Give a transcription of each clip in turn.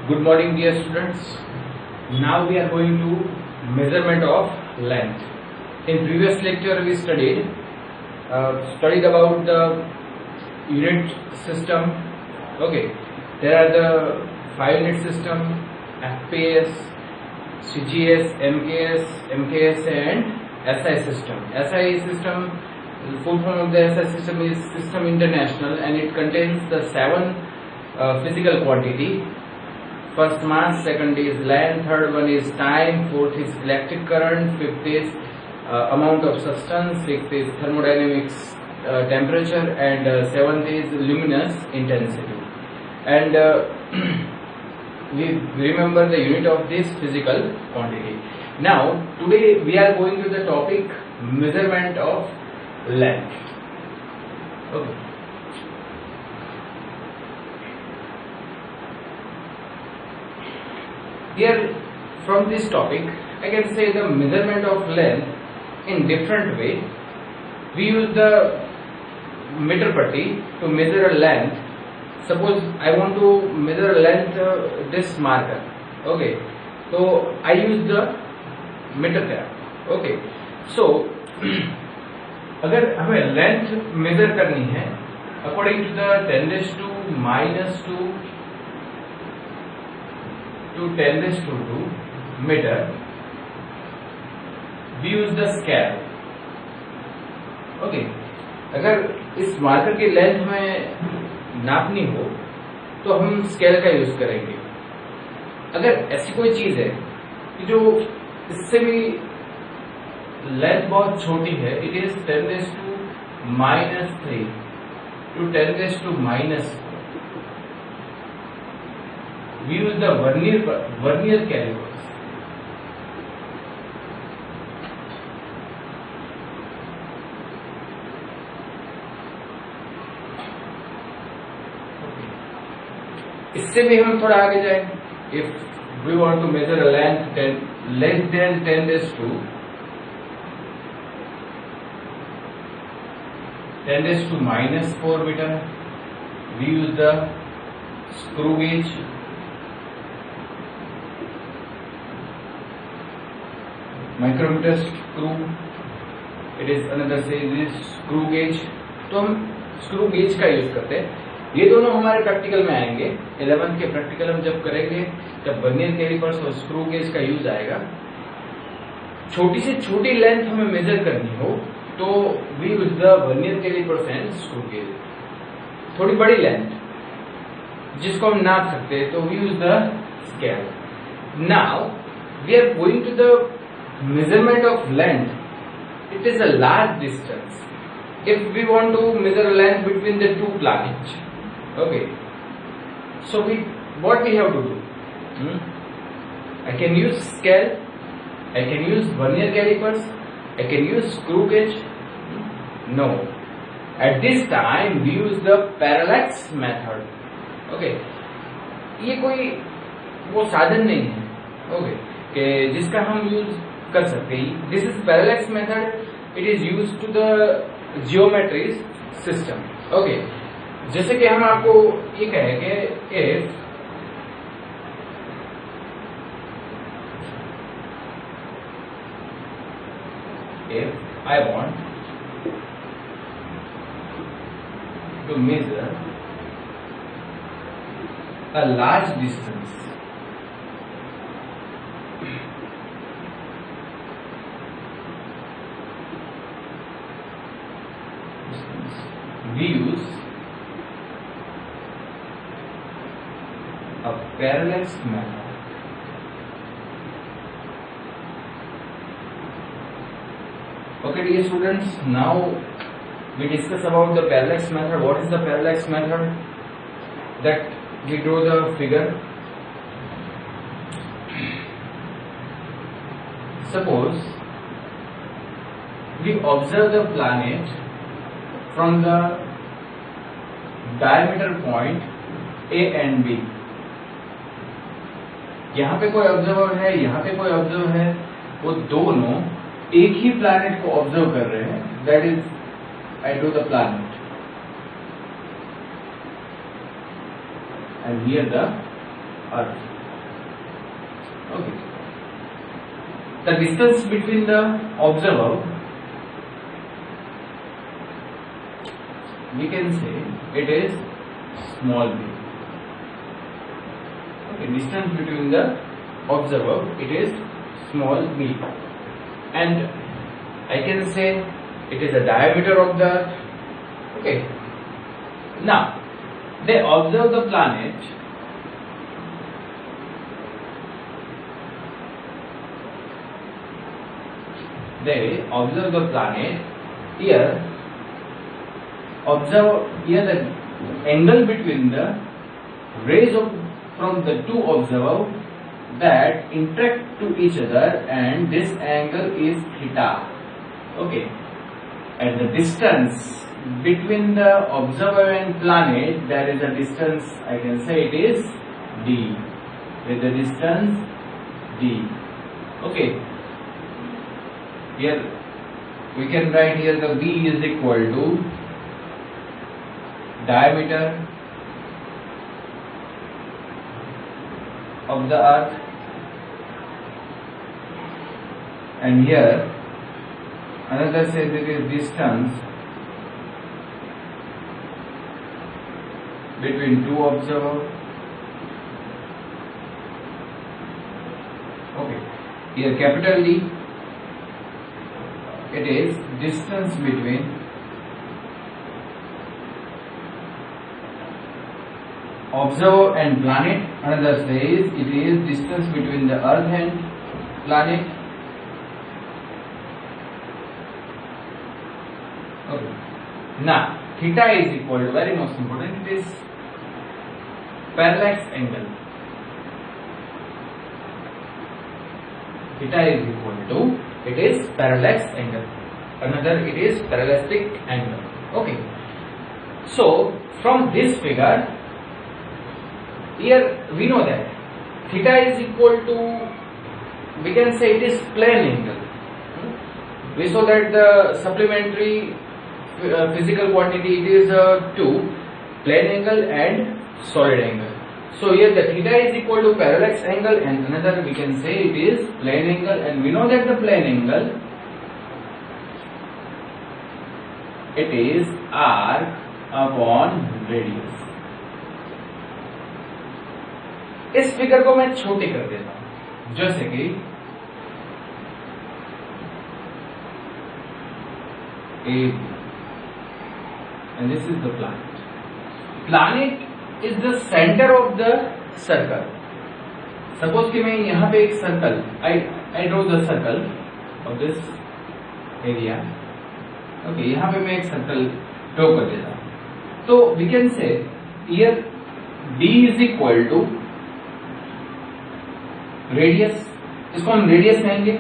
Good morning, dear students. Now we are going to measurement of length. In previous lecture we studied about the unit system. Okay, there are the 5-unit system, FPS, CGS, MKS and SI system. SI system, the full form of the SI system is System International, and it contains the 7 physical quantity. First mass, second is length, third one is time, fourth is electric current, fifth is amount of substance, sixth is thermodynamics, temperature, and seventh is luminous intensity. And we remember the unit of this physical quantity. Now today we are going to the topic measurement of length. Okay. Here from this topic I can say the measurement of length in different way. We use the meter putty to measure a length. Suppose I want to measure length this marker. Okay, so I use the meter cap. Okay, so अगर हमें length major करनी है according to the 10⁻⁻² to 10⁻², meter, we use the scale. Okay, अगर इस marker की length में नापनी हो तो हम स्केल का यूज करेंगे. अगर ऐसी कोई चीज है कि जो इससे भी लेंथ बहुत छोटी है, it is 10⁻³ to 10⁻⁻⁴. We use the vernier calipers. इससे भी हम थोड़ा आगे जाएं. If we want to measure a length less than 10⁻⁻⁴ meter, we use the screw gauge. Micrometer screw, it is another say this screw gauge. तो हम screw gauge का use करते हैं. ये दोनों हमारे प्रैक्टिकल में आएंगे. 11th के प्रैक्टिकल हम जब करेंगे तब वर्नियर कैलिपर्स और स्क्रू गेज का यूज आएगा. छोटी से छोटी लेंथ हमें मेजर करनी हो तो we use the vernier callipers and screw gauge. थोड़ी बड़ी लेंथ जिसको हम नाप सकते हैं तो we use the scale. Now we are going to the measurement of length. It is a large distance. If we want to measure length between the two planets, okay, so what we have to do? I can use scale, I can use vernier calipers, I can use screw gauge. No, at this time we use the parallax method. Okay, ये कोई वो साधन नहीं है. Okay, कि जिसका हम use कर सकते हैं. This is parallax method. It is use to the geometry system. Okay, जैसे कि हम आपको ये कहें कि if I want to measure a large distance, we use a parallax method. Okay, dear students, now we discuss about the parallax method. What is the parallax method? That we draw the figure. Suppose we observe the planet from the diameter point A and B. यहाँ पे कोई observer है, यहाँ पे कोई observer है, वो दोनों एक ही प्लैनेट को ऑब्जर्व कर रहे हैं. That is I draw the planet, and here the Earth. Okay. The distance between the observer, we can say it is small b. Okay, distance between the observer, it is small b, and I can say it is the diameter of the Earth. Okay. Now they observe the planet. They observe the planet. Here, observe here the angle between the rays from the two observer that interact to each other, and this angle is theta. Okay, and the distance between the observer and planet, there is a distance, I can say it is d, with the distance d. Okay, here we can write here the b is equal to diameter of the Earth, and here another says it is distance between two observers. Okay, here capital D, it is distance between observer and planet. Another says it is distance between the Earth and planet. Okay. Now theta is equal to, very most important, it is parallax angle. Theta is equal to, it is parallax angle. Another, it is parallelistic angle. Okay. So from this figure, here we know that theta is equal to, we can say it is plane angle. We saw that the supplementary physical quantity, it is two, plane angle and solid angle. So here the theta is equal to parallax angle, and another we can say it is plane angle, and we know that the plane angle, it is r upon radius. इस figure को मैं छोटे कर देता हूं, जैसे कि A, and this is the planet. Planet is the center of the circle. Suppose कि मैं यहाँ पे एक circle, I draw the circle of this area. Okay, यहाँ पे मैं एक circle draw कर देता हूँ. तो we can say here D is equal to radius. इसको हम radius कहेंगे.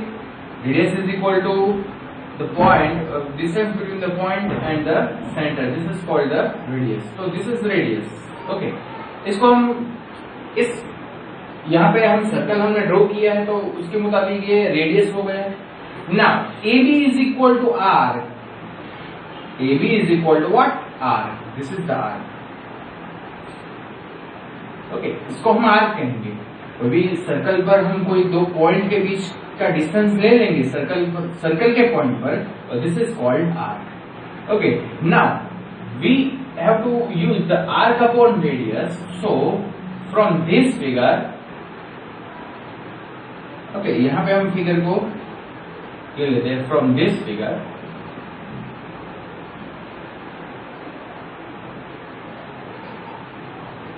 Radius is equal to the point, distance between the point and the center. This is called the radius. So this is radius. Okay. इसको हम इस यहाँ पे हम circle हमने ड्रॉ किया है, तो उसके मुताबिक ये रेडियस हो गया है. Now AB is equal to R. AB is equal to what? R. This is the R. Okay. इसको हम R कहेंगे. अभी सर्कल पर हम कोई दो पॉइंट के बीच का डिस्टेंस ले लेंगे सर्कल के पॉइंट पर, और this is called arc. Okay, now we have to use the arc upon radius. So from this figure, okay, यहां पे हम फिगर को ले लेते हैं. From this figure,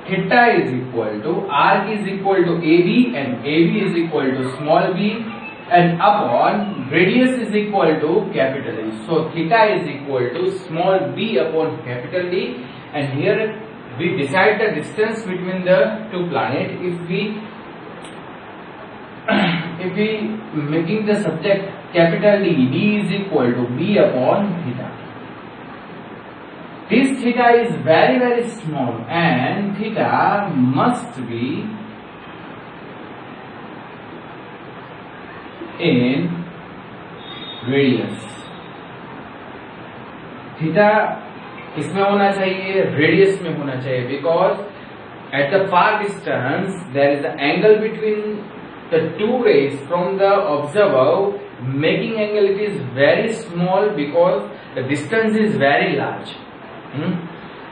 theta is equal to, arc is equal to AB, and AB is equal to small b, and upon radius is equal to capital A. So theta is equal to small b upon capital D, and here we decide the distance between the two planets if we making the subject capital D, D is equal to b upon theta. This theta is very very small, and theta must be in radius. Theta किसमें होना चाहिए? Radius में होना चाहिए, because at the far distance there is a angle between the two rays from the observer making angle it is very small because the distance is very large.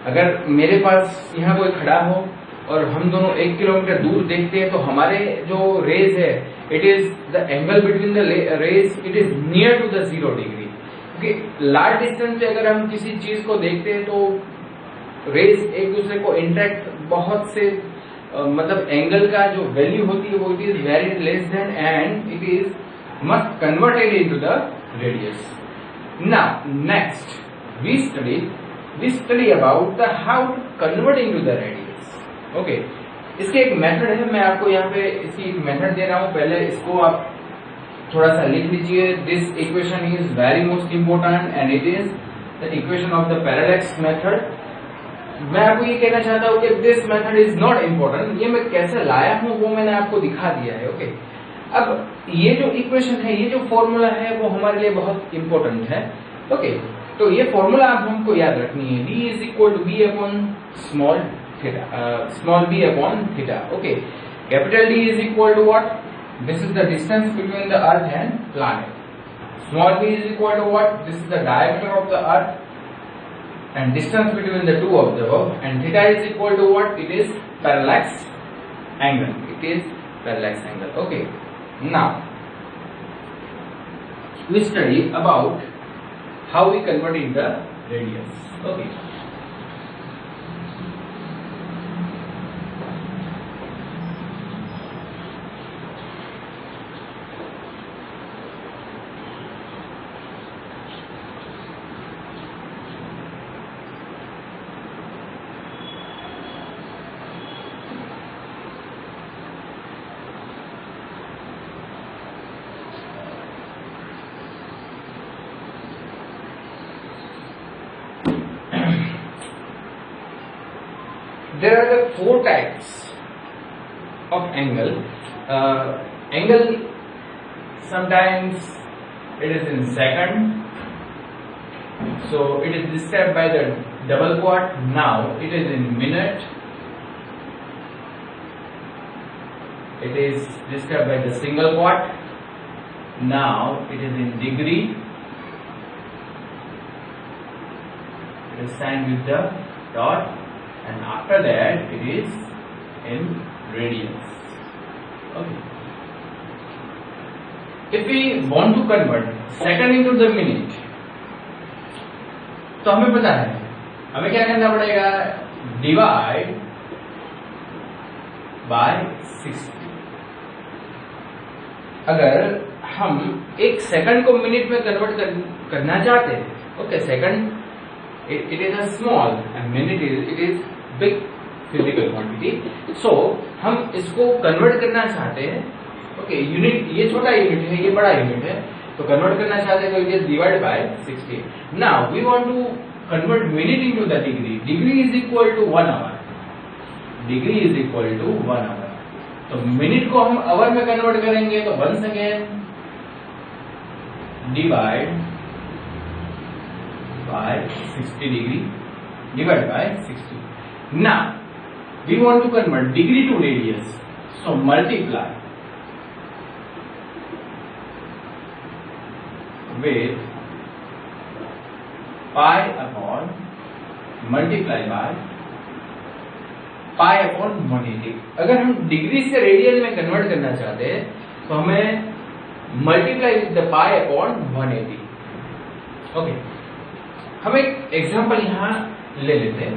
अगर मेरे पास यहाँ कोई खड़ा हो और हम दोनों 1 किलोमीटर दूर देखते हैं तो हमारे जो रेज है it is the angle between the rays it is near to the 0 degree. क्योंकि लार्ज डिस्टेंस पे अगर हम किसी चीज को देखते हैं तो रेज एक दूसरे को इंटरेक्ट बहुत से मतलब एंगल का जो वैल्यू होती है वो it is very less than and it is must converted into the radius. Now next we study about the how to convert into the radius. Okay, इसके एक मेथड है, मैं आपको यहाँ पे इसकी एक मेथड दे रहा हूँ. पहले इसको आप थोड़ा सा लिख लीजिए. This equation is very most important and it is the equation of the parallax method. मैं आपको ये कहना चाहता हूँ कि this method is not important. ये मैं कैसे लाया हूँ वो मैंने आपको दिखा दिया है. ओके, अब ये जो इक्वेशन है, ये जो फॉर्मूला है वो हमारे लिए बहुत इंपॉर्टेंट है. ओके, तो ये फॉर्मूला आप हमको याद रखनी है. V is equal to B upon small b upon theta. Okay, capital D is equal to what? This is the distance between the earth and planet. Small b is equal to what? This is the diameter of the earth and distance between the two observers, and theta is equal to what? It is parallax angle. It is parallax angle. Okay, now we study about how we convert in the radius. Okay. There are the 4 types of angle. Angle sometimes it is in second, so it is described by the double quart. Now it is in minute. It is described by the single quart. Now it is in degree. It is signed with the dot. And after that it is in radians. Okay. If we want to convert second into the minute, तो हमें पता है हमें क्या करना पड़ेगा? Divide by 60. अगर हम एक सेकंड को मिनट में कन्वर्ट करना चाहते हैं, okay, second it is a small and minute it is big physical quantity. So हम इसको कन्वर्ट करना चाहते हैं. ओके, यूनिट ये छोटा यूनिट है, ये बड़ा यूनिट है, तो कन्वर्ट करना चाहते हैं तो it is divide by 60. Now we want to convert minute into the degree. Degree is equal to 1 hour. Degree is equal to 1 hour. तो मिनट को हम आवर में कन्वर्ट करेंगे तो once again divide by 60 degree divided by 60. Now we want to convert degree to radius, so multiply with pi upon multiply by pi upon 180. अगर हम degree से radian में कन्वर्ट करना चाहते हैं तो हमें multiply with the pi upon 180. Okay, हम एक एग्जांपल यहां ले लेते हैं.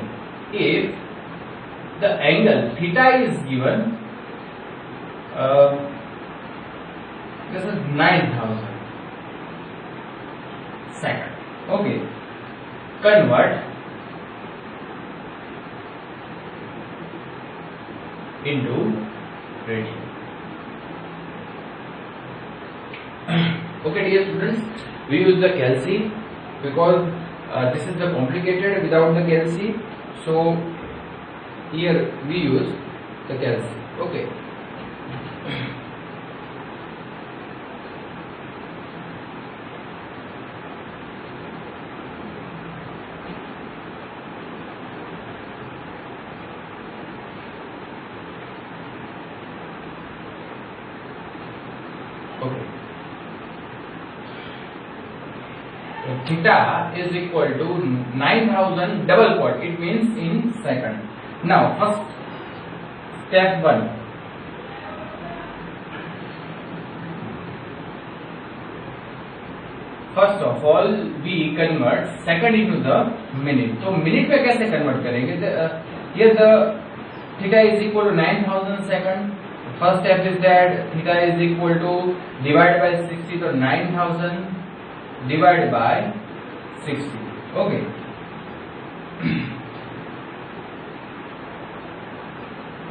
If the angle theta is given this is 9000 second. Okay, convert into radian. Okay dear students, we use the calci because this is the complicated without the calci, so here we use the calci. Okay, theta is equal to 9000 double quad. It means in second. Now first step 1. First of all we convert second into the minute. तो minute में कैसे convert करेंगे? Here the theta is equal to 9000 second. First step is that theta is equal to divided by 60. So 9000 divided by 60. Okay.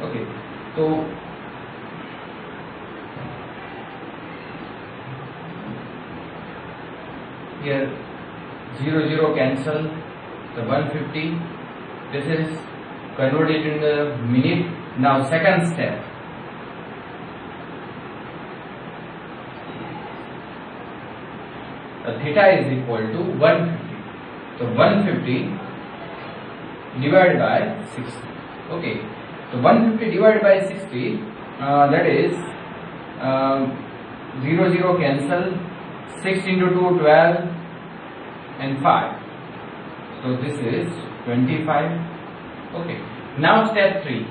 Okay. So here 0 cancel. The 150. This is converted in the minute. Now second step. The theta is equal to 150. So 150 divided by 60. Okay. So 150 divided by 60. That is 0 cancel. 6 into 2 12 and 5. So this is 25. Okay. Now step 3.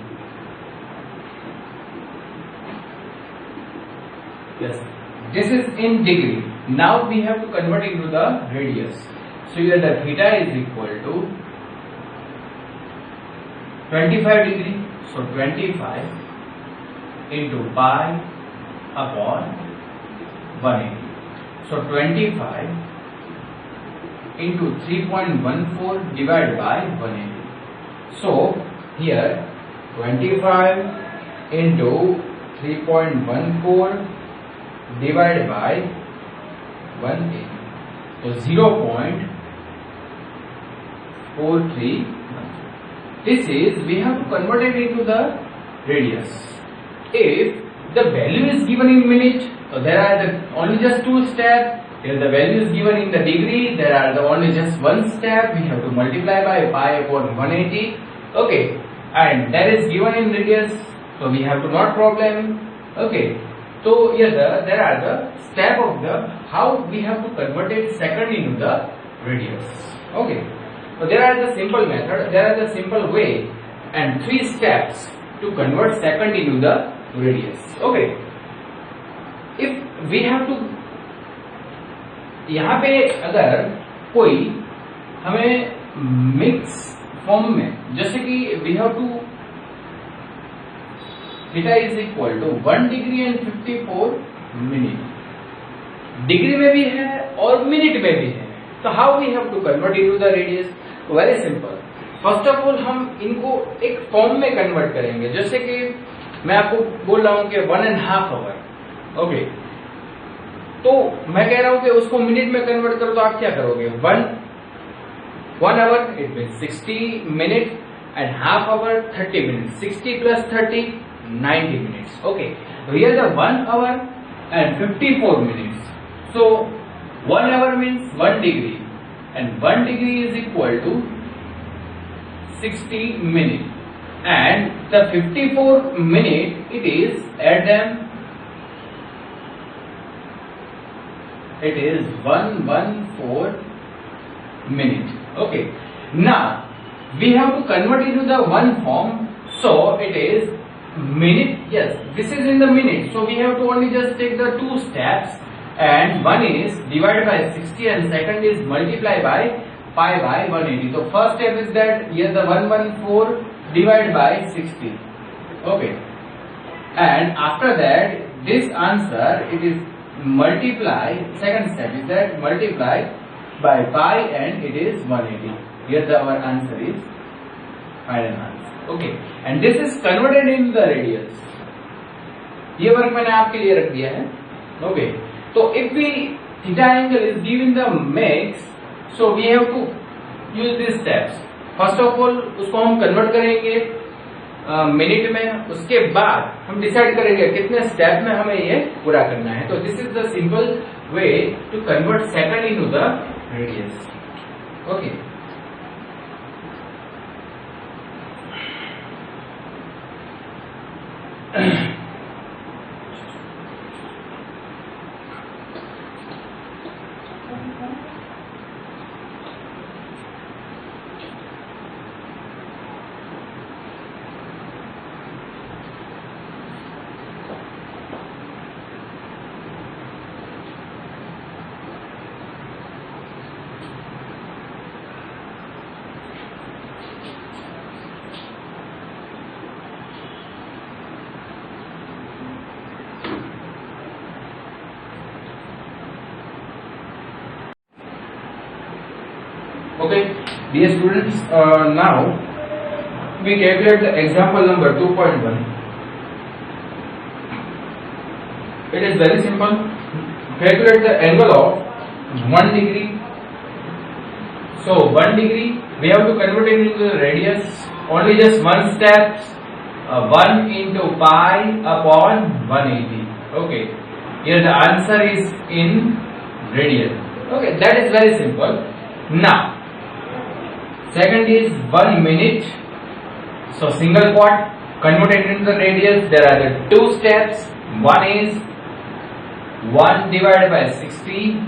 Yes. This is in degree. Now we have to convert into the radius. So here the theta is equal to 25 degree. So 25 into pi upon 180. So 25 into 3.14 divided by 180. So here 25 into 3.14 divided by 180. So 0.43. This is, we have to convert it into the radius. If the value is given in minute, so there are only just 2 steps. If the value is given in the degree, there are only just 1 step. We have to multiply by pi upon 180. Okay, and that is given in radius, so we have to not problem. Okay. So here there are the step of the how we have to convert it second into the radius. Okay. So there are the simple method, there are the simple way, and 3 steps to convert second into the radius. Okay. If we have to, यहाँ पे अगर कोई हमें mix form में, जैसे कि we have to theta is equal to 1 degree and 54 minute. Degree में भी है और मिनट में भी है. तो how we have to convert into the radius? Very simple. First of all हम इनको एक फॉर्म में कन्वर्ट करेंगे. जैसे कि मैं आपको बोल रहा हूं कि 1.5 आवर. ओके, तो मैं कह रहा हूं कि उसको मिनट में कन्वर्ट करो, तो आप क्या करोगे? 1 hour it mean 60 minute and half hour 30 minutes. 60 plus 30 90 minutes. Okay, so here the 1 hour and 54 minutes. So 1 hour means 1 degree and 1 degree is equal to 60 minutes, and the 54 minute it is, add them, it is 114 minute. Okay, now we have to convert into the one form, so it is minute. Yes, this is in the minute, so we have to only just take the 2 steps, and one is divided by 60 and second is multiply by pi by 180. So first step is that here the 114 divided by 60. Okay, and after that this answer it is multiply, second step is that multiply by pi and it is 180. Here our answer is final answer. Okay, and this is converted in the radius. ये work मैंने आपके लिए रख दिया है. Okay, तो if we theta angle is given the mix, so we have to use these steps. First of all उसको हम convert करेंगे मिनट में, उसके बाद हम डिसाइड करेंगे कितने स्टेप में हमें ये पूरा करना है. तो this is the simple way to convert second into the radius. Okay, Okay, dear students, now we calculate the example number 2.1. It is very simple. Calculate the angle of 1 degree. So 1 degree, we have to convert it into the radius. Only just one step. 1 into pi upon 180. Okay, here the answer is in radian. Okay, that is very simple. Now, second is 1 minute. So single part converted into the radius. There are the two steps. One is 1 divided by 60,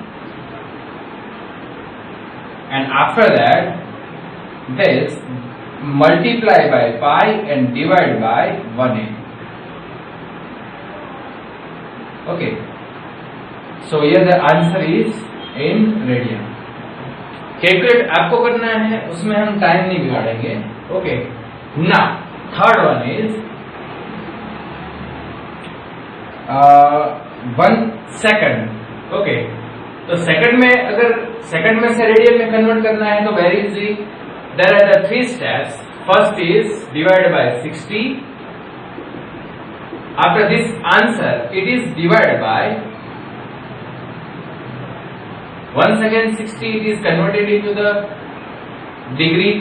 and after that this multiply by pi and divide by 180. Okay, so here the answer is in radian. Calculate आपको करना है, उसमें हम time नहीं बिगाड़ेंगे. Okay, now third one is 1 second. Okay, तो second में, अगर सेकंड में से रेडियन में कन्वर्ट करना है तो very easy. There are the 3 steps. First is divide by 60. After this answer it is divide by, once again 60, it is converted into the degree.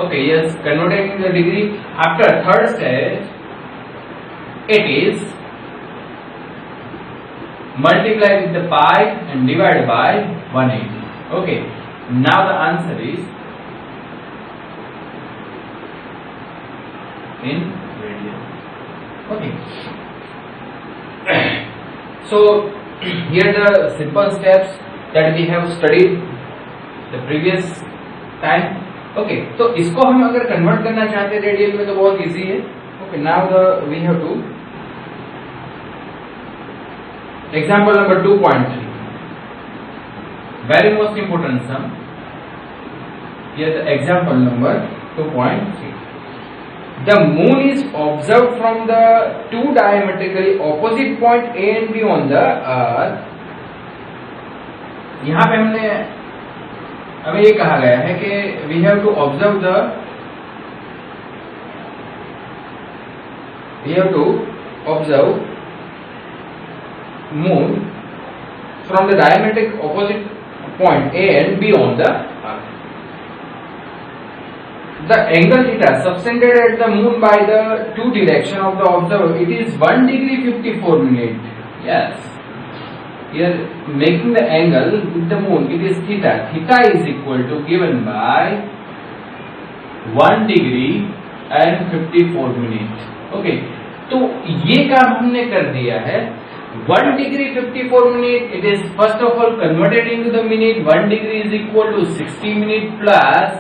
Okay, yes, converted into the degree. After third stage, it is multiplied with the pi and divided by 180. Okay, now the answer is in radian. Okay, so here the simple steps that we have studied the previous time. Okay, तो इसको हम अगर convert करना चाहते हैं radian में तो बहुत इजी है. Okay, now we have to example number 2.3. Very most important sum. Here the example number 2.3. The moon is observed from the two diametrically opposite point A and B on the earth. यहाँ पे हमें ये कहा गया है कि we have to observe moon from the diametric opposite point A and B on the earth. The angle theta subtended at the moon by the two direction of the observer, it is 1 degree 54 minutes. Yes, here making the angle with the moon, it is theta. Theta is equal to given by 1 degree and 54 minutes. Okay, तो ये काम हमने कर दिया है. 1 degree 54 minutes, it is first of all converted into the minute. 1 degree is equal to 60 minutes plus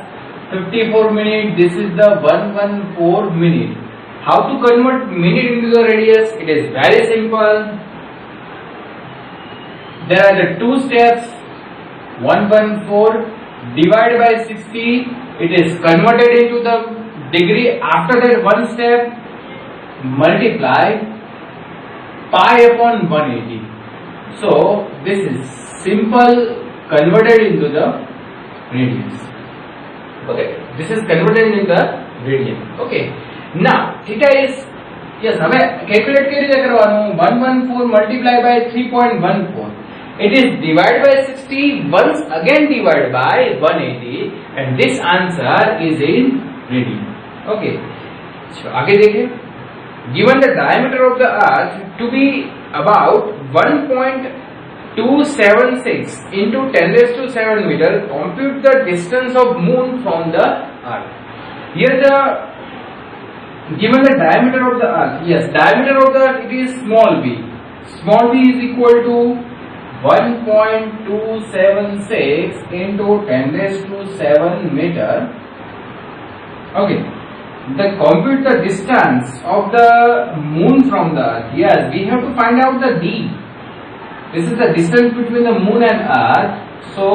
54 minutes, this is the 114 minute. How to convert minute into the radius? It is very simple. There are the two steps. 114 divided by 60, it is converted into the degree. After that one step, multiply pi upon 180. So this is simple converted into the radius. Okay, this is converted in the radian. Okay, now theta is, yes, हमें calculate के लिए करवाना हूँ. 114 multiply by 3.14. It is divided by 60. Once again divided by 180, and this answer is in radian. Okay, so आगे देखिए. Given the diameter of the earth to be about 1.276 into 10 raised to 7 meter, compute the distance of moon from the earth. Here the given the diameter of the earth, yes, diameter of the earth, it is small b. Small b is equal to 1.276 into 10 raised to 7 meter. Okay, the compute the distance of the moon from the earth. Yes, we have to find out the d. This is the distance between the moon and earth. So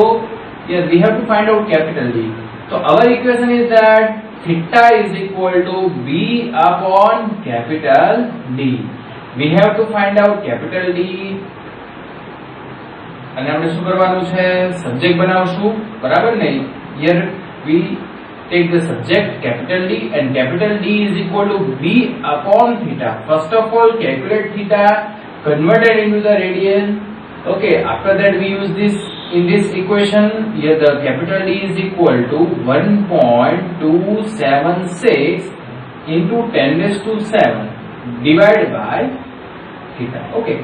yes, we have to find out capital D. So our equation is that theta is equal to B upon capital D. We have to find out capital D. અને આપણે શું કરવાનું છે, subject બનાવશું, બરાબર ને? Here we take the subject capital D and capital D is equal to B upon theta. First of all, calculate theta converted into the radian. Okay, after that we use this in this equation. Here the capital D is equal to 1.276 into 10⁷ divided by theta. Okay,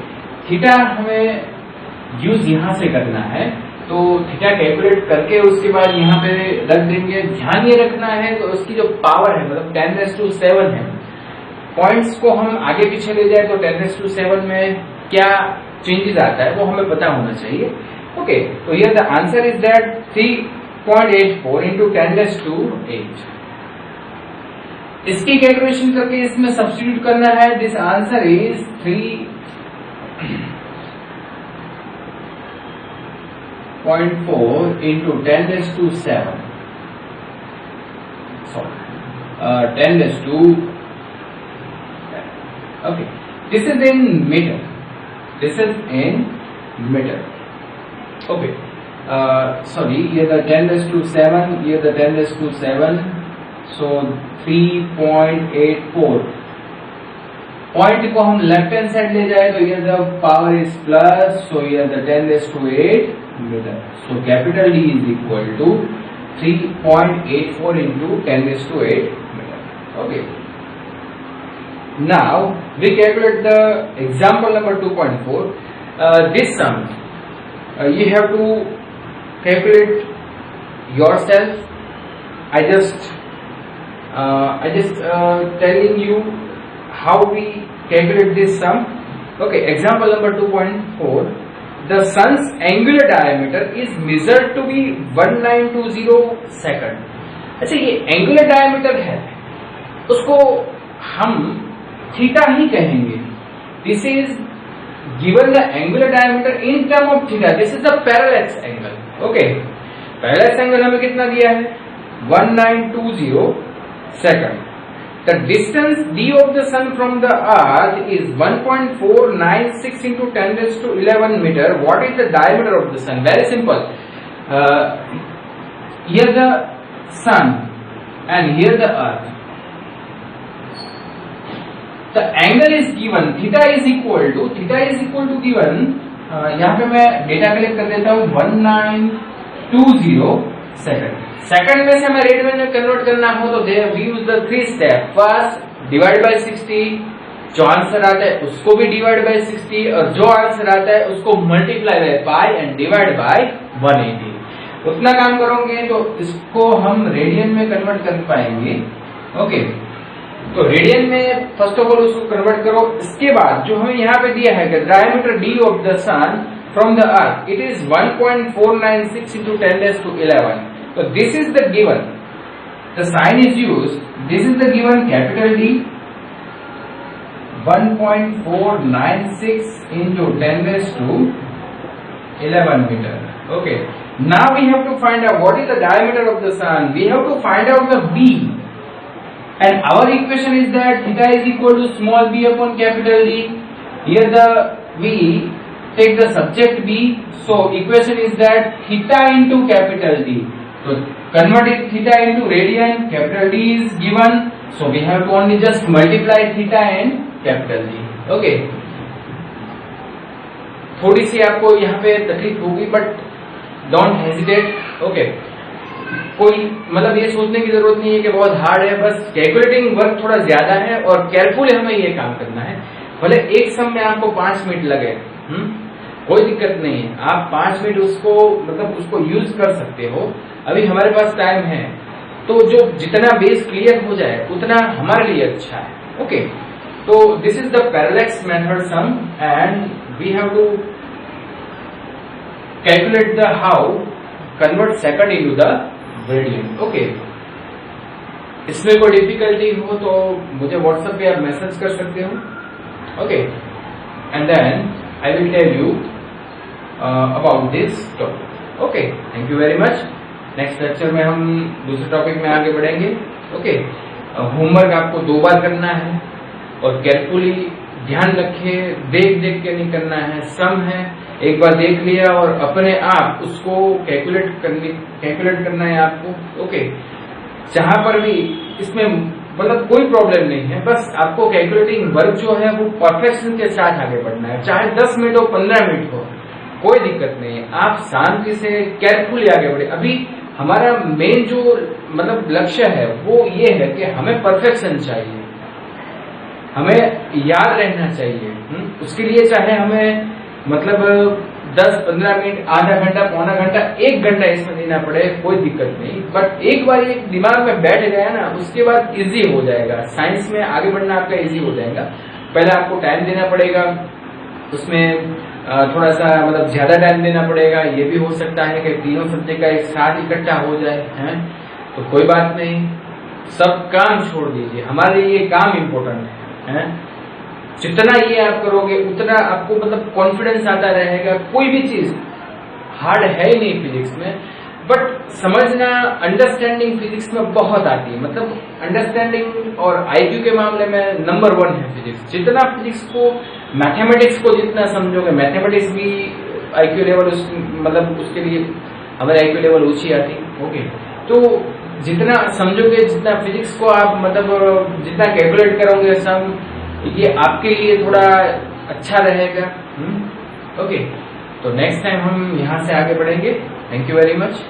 theta हमें use यहां से करना है, तो theta calculate करके उसके बाद यहाँ पे रख देंगे. ध्यान ये रखना है तो उसकी जो पावर है मतलब 10⁷ है, पॉइंट्स को हम आगे पीछे ले जाए तो 10⁷ में क्या चेंजेस आता है वो हमें पता होना चाहिए. ओके, तो here the answer is that 3.84 into 10⁸. इसकी कैलकुलेशन करके इसमें सब्स्टिट्यूट करना है. This answer is 3.4 into 10⁷. Sorry, 10⁷. Okay, this is in meter. This is in meter. Okay, sorry, here the 10⁷, here the 10⁷. So 3.84. Point को हम left hand side ले जाए तो ये the power is plus, so ये the 10⁸ metre. So capital D is equal to 3.84 into 10⁸ metre. Okay, now we calculate the example number 2.4. This sum you have to calculate yourself. I just telling you how we calculate this sum. Okay, example number 2.4. The sun's angular diameter is measured to be 1920 second. अच्छा, ये angular diameter है, उसको हम theta ही कहेंगे. This is given the angular diameter in term of theta. This is the parallax angle. Okay, parallax angle हमें कितना दिया है, 1920 second. The distance d of the sun from the earth is 1.496 into 10⁻11 meter. What is the diameter of the sun? Very simple. Here the sun and here the earth. The angle is given, theta is equal to given. यहाँ पे मैं data collect कर देता हूँ 1920 second. Second में से हमें radian में कन्वर्ट करना हो तो we use the 3 step. First, divide by 60. जो आंसर आता है उसको भी डिवाइड बाय 60 और जो आंसर आता है उसको multiply by pi and divide by 180. उतना काम करोगे तो इसको हम रेडियन में कन्वर्ट कर पाएंगे. ओके, तो रेडियन में फर्स्ट ऑफ ऑल उसको कन्वर्ट करो. इसके बाद जो हमें यहाँ पे दिया है कि diameter D of the sun from the earth, it is 1.496 into 10⁻11. So this is the given. The sign is used. This is the given capital D. 1.496 into 10⁻11 meter. Okay. Now we have to find out what is the diameter of the sun. We have to find out the B. And our equation is that theta is equal to small b upon capital D. Here we take the subject B. So equation is that theta into capital D. So convert it theta into radian. Capital D is given. So we have to only just multiply theta and capital D. Okay. थोड़ी सी आपको यहाँ पे तकलीफ होगी, but don't hesitate. Okay, कोई मतलब ये सोचने की जरूरत नहीं है कि बहुत हार्ड है. बस कैलकुलेटिंग वर्क थोड़ा ज्यादा है और केयरफुल हमें ये काम करना है. भले एक सम में आपको 5 मिनट लगे, कोई दिक्कत नहीं है. आप 5 मिनट उसको मतलब उसको यूज कर सकते हो. अभी हमारे पास टाइम है, तो जो जितना बेस क्लियर हो जाए उतना हमारे लिए अच्छा है. ओके, तो this is the parallax method sum and we have to calculate the how convert second into the radian. Okay, इसमें कोई डिफिकल्टी हो तो मुझे व्हाट्सएप पे आप मैसेज कर सकते हो. Okay, and then I will tell you about this topic. Okay, thank you very much. Next lecture में हम दूसरे टॉपिक में आगे बढ़ेंगे. ओके, होमवर्क आपको 2 बार करना है और केयरफुली ध्यान रखिए, देख देख के नहीं करना है. सम है, एक बार देख लिया और अपने आप उसको कैलकुलेट करना है आपको। ओके, जहां पर भी इसमें मतलब कोई प्रॉब्लम नहीं है, बस आपको कैलकुलेटिंग वर्क जो है वो परफेक्शन के साथ आगे बढ़ना है, चाहे 10 मिनट हो 15 मिनट हो, कोई दिक्कत नहीं है। आप शांति से केयरफुली आगे बढ़े। अभी हमारा मेन जो मतलब लक्ष्य है वो ये है कि हमें परफेक्शन चाहिए, हमें याद रहना चाहिए। उसके लिए चाहे हमें मतलब 10-15 मिनट, आधा घंटा, पौना घंटा, 1 घंटा इसमें देना पड़े, कोई दिक्कत नहीं। बट एक बार ये दिमाग में बैठ गया ना, उसके बाद इजी हो जाएगा, साइंस में आगे बढ़ना आपका इजी हो जाएगा। पहले आपको टाइम देना पड़ेगा, उसमें थोड़ा सा मतलब ज्यादा टाइम देना पड़ेगा। ये भी हो सकता है कि तीनों सब्जेक्ट का एक साथ इकट्ठा हो जाए, हैं तो कोई बात नहीं, सब काम छोड़ दीजिए, हमारे लिए ये काम इम्पोर्टेंट है। जितना ये आप करोगे उतना आपको मतलब कॉन्फिडेंस आता रहेगा। कोई भी चीज हार्ड है ही नहीं फिजिक्स में, बट समझना, अंडरस्टैंडिंग फिजिक्स में बहुत आती है। मतलब अंडरस्टैंडिंग और आईक्यू के मामले में नंबर 1 है फिजिक्स। जितना फिजिक्स को, मैथमेटिक्स को जितना समझोगे, मैथमेटिक्स भी आईक्यू लेवल मतलब उसके लिए हमारे आईक्यू लेवल ऊंची आती है। ओके, तो जितना समझोगे, जितना फिजिक्स को आप मतलब जितना कैलकुलेट करोगे, सब ये आपके लिए थोड़ा अच्छा रहेगा। ओके, तो नेक्स्ट टाइम हम यहाँ से आगे बढ़ेंगे। Thank you very much.